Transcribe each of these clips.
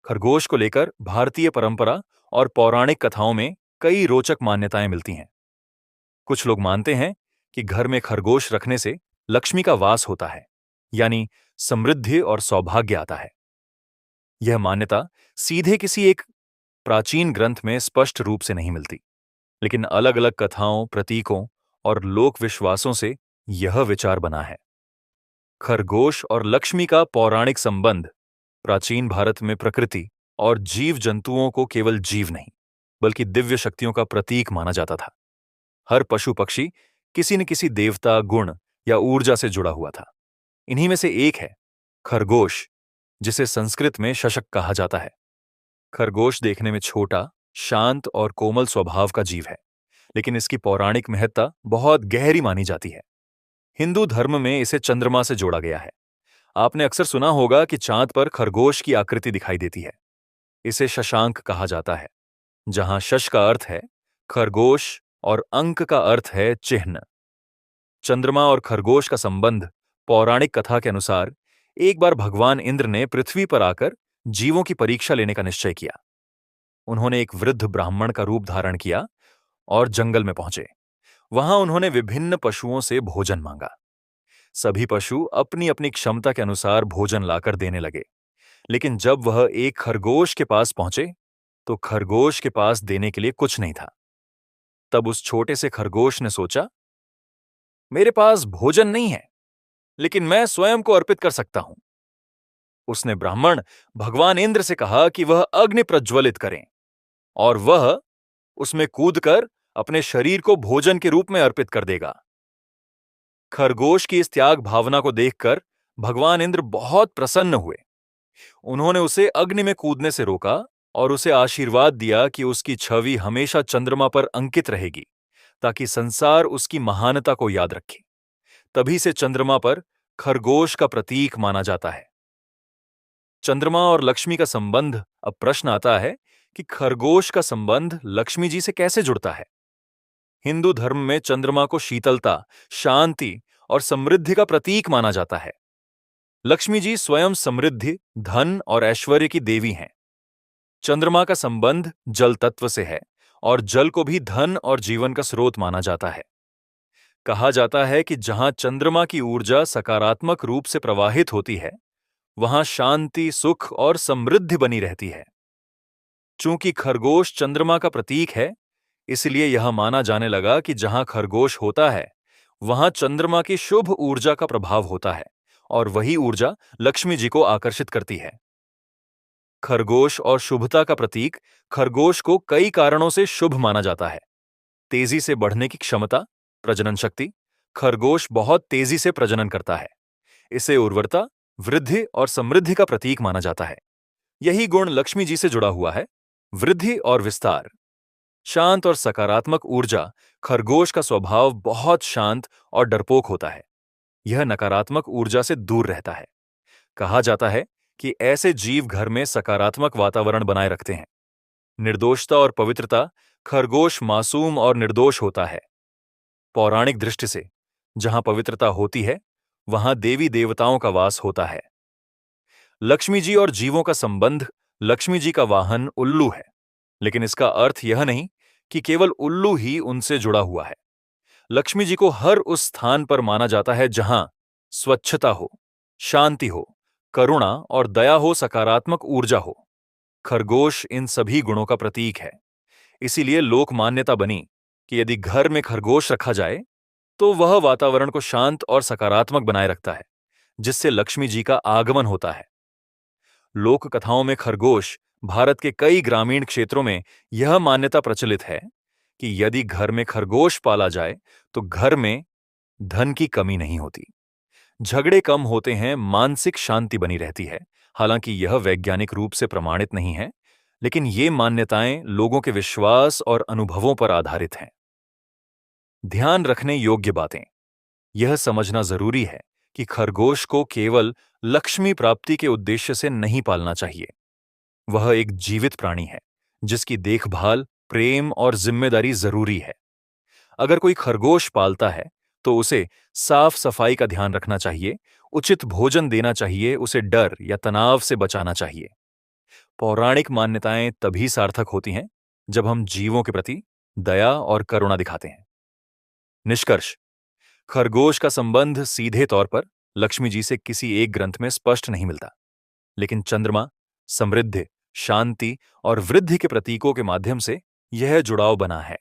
खरगोश को लेकर भारतीय परंपरा और पौराणिक कथाओं में कई रोचक मान्यताएं मिलती हैं। कुछ लोग मानते हैं कि घर में खरगोश रखने से लक्ष्मी का वास होता है, यानी समृद्धि और सौभाग्य आता है। यह मान्यता सीधे किसी एक प्राचीन ग्रंथ में स्पष्ट रूप से नहीं मिलती, लेकिन अलग-अलग कथाओं, प्रतीकों और लोक विश्वासों से यह विचार बना है। खरगोश और लक्ष्मी का पौराणिक संबंध प्राचीन भारत में प्रकृति और जीव जंतुओं को केवल जीव नहीं, बल्कि दिव्य शक्तियों का प्रतीक माना जाता था। हर पशु पक्षी किसी न किसी देवता, गुण या ऊर्जा से जुड़ा हुआ था। इन्हीं में से एक है खरगोश, जिसे संस्कृत में शशक कहा जाता है। खरगोश देखने में छोटा, शांत और कोमल स्वभाव का जीव है, लेकिन इसकी पौराणिक महत्ता बहुत गहरी मानी जाती है। हिंदू धर्म में इसे चंद्रमा से जोड़ा गया है। आपने अक्सर सुना होगा कि चांद पर खरगोश की आकृति दिखाई देती है। इसे शशांक कहा जाता है, जहां शश का अर्थ है खरगोश और अंक का अर्थ है चिन्ह। चंद्रमा और खरगोश का संबंध पौराणिक कथा के अनुसार एक बार भगवान इंद्र ने पृथ्वी पर आकर जीवों की परीक्षा लेने का निश्चय किया। उन्होंने एक वृद्ध ब्राह्मण का रूप धारण किया और जंगल में पहुंचे। वहां उन्होंने विभिन्न पशुओं से भोजन मांगा। सभी पशु अपनी अपनी क्षमता के अनुसार भोजन लाकर देने लगे, लेकिन जब वह एक खरगोश के पास पहुंचे तो खरगोश के पास देने के लिए कुछ नहीं था। तब उस छोटे से खरगोश ने सोचा, मेरे पास भोजन नहीं है, लेकिन मैं स्वयं को अर्पित कर सकता हूं। उसने ब्राह्मण भगवान इंद्र से कहा कि वह अग्नि प्रज्वलित करें और वह उसमें कूदकर अपने शरीर को भोजन के रूप में अर्पित कर देगा। खरगोश की इस त्याग भावना को देखकर भगवान इंद्र बहुत प्रसन्न हुए। उन्होंने उसे अग्नि में कूदने से रोका और उसे आशीर्वाद दिया कि उसकी छवि हमेशा चंद्रमा पर अंकित रहेगी, ताकि संसार उसकी महानता को याद रखे। तभी से चंद्रमा पर खरगोश का प्रतीक माना जाता है। चंद्रमा और लक्ष्मी का संबंध। अब प्रश्न आता है कि खरगोश का संबंध लक्ष्मी जी से कैसे जुड़ता है। हिंदू धर्म में चंद्रमा को शीतलता, शांति और समृद्धि का प्रतीक माना जाता है। लक्ष्मी जी स्वयं समृद्धि, धन और ऐश्वर्य की देवी हैं। चंद्रमा का संबंध जल तत्व से है और जल को भी धन और जीवन का स्रोत माना जाता है। कहा जाता है कि जहां चंद्रमा की ऊर्जा सकारात्मक रूप से प्रवाहित होती है, वहां शांति, सुख और समृद्धि बनी रहती है। चूंकि खरगोश चंद्रमा का प्रतीक है, इसलिए यह माना जाने लगा कि जहां खरगोश होता है, वहां चंद्रमा की शुभ ऊर्जा का प्रभाव होता है और वही ऊर्जा लक्ष्मी जी को आकर्षित करती है। खरगोश और शुभता का प्रतीक। खरगोश को कई कारणों से शुभ माना जाता है। तेजी से बढ़ने की क्षमता, प्रजनन शक्ति। खरगोश बहुत तेजी से प्रजनन करता है। इसे उर्वरता, वृद्धि और समृद्धि का प्रतीक माना जाता है। यही गुण लक्ष्मी जी से जुड़ा हुआ है। वृद्धि और विस्तार। शांत और सकारात्मक ऊर्जा। खरगोश का स्वभाव बहुत शांत और डरपोक होता है। यह नकारात्मक ऊर्जा से दूर रहता है। कहा जाता है कि ऐसे जीव घर में सकारात्मक वातावरण बनाए रखते हैं। निर्दोषता और पवित्रता। खरगोश मासूम और निर्दोष होता है। पौराणिक दृष्टि से जहां पवित्रता होती है, वहां देवी देवताओं का वास होता है। लक्ष्मी जी और जीवों का संबंध। लक्ष्मी जी का वाहन उल्लू है, लेकिन इसका अर्थ यह नहीं कि केवल उल्लू ही उनसे जुड़ा हुआ है। लक्ष्मी जी को हर उस स्थान पर माना जाता है जहां स्वच्छता हो, शांति हो, करुणा और दया हो, सकारात्मक ऊर्जा हो। खरगोश इन सभी गुणों का प्रतीक है। इसीलिए लोक मान्यता बनी कि यदि घर में खरगोश रखा जाए तो वह वातावरण को शांत और सकारात्मक बनाए रखता है, जिससे लक्ष्मी जी का आगमन होता है। लोक कथाओं में खरगोश। भारत के कई ग्रामीण क्षेत्रों में यह मान्यता प्रचलित है कि यदि घर में खरगोश पाला जाए तो घर में धन की कमी नहीं होती, झगड़े कम होते हैं, मानसिक शांति बनी रहती है। हालांकि यह वैज्ञानिक रूप से प्रमाणित नहीं है, लेकिन ये मान्यताएं लोगों के विश्वास और अनुभवों पर आधारित हैं। ध्यान रखने योग्य बातें। यह समझना जरूरी है कि खरगोश को केवल लक्ष्मी प्राप्ति के उद्देश्य से नहीं पालना चाहिए। वह एक जीवित प्राणी है, जिसकी देखभाल, प्रेम और जिम्मेदारी जरूरी है। अगर कोई खरगोश पालता है तो उसे साफ सफाई का ध्यान रखना चाहिए, उचित भोजन देना चाहिए, उसे डर या तनाव से बचाना चाहिए। पौराणिक मान्यताएं तभी सार्थक होती हैं जब हम जीवों के प्रति दया और करुणा दिखाते हैं। निष्कर्ष: खरगोश का संबंध सीधे तौर पर लक्ष्मी जी से किसी एक ग्रंथ में स्पष्ट नहीं मिलता, लेकिन चंद्रमा, समृद्धि, शांति और वृद्धि के प्रतीकों के माध्यम से यह जुड़ाव बना है।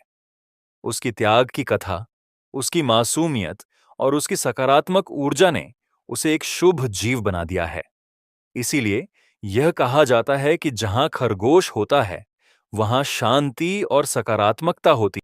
उसकी त्याग की कथा, उसकी मासूमियत और उसकी सकारात्मक ऊर्जा ने उसे एक शुभ जीव बना दिया है। इसीलिए यह कहा जाता है कि जहां खरगोश होता है, वहां शांति और सकारात्मकता होती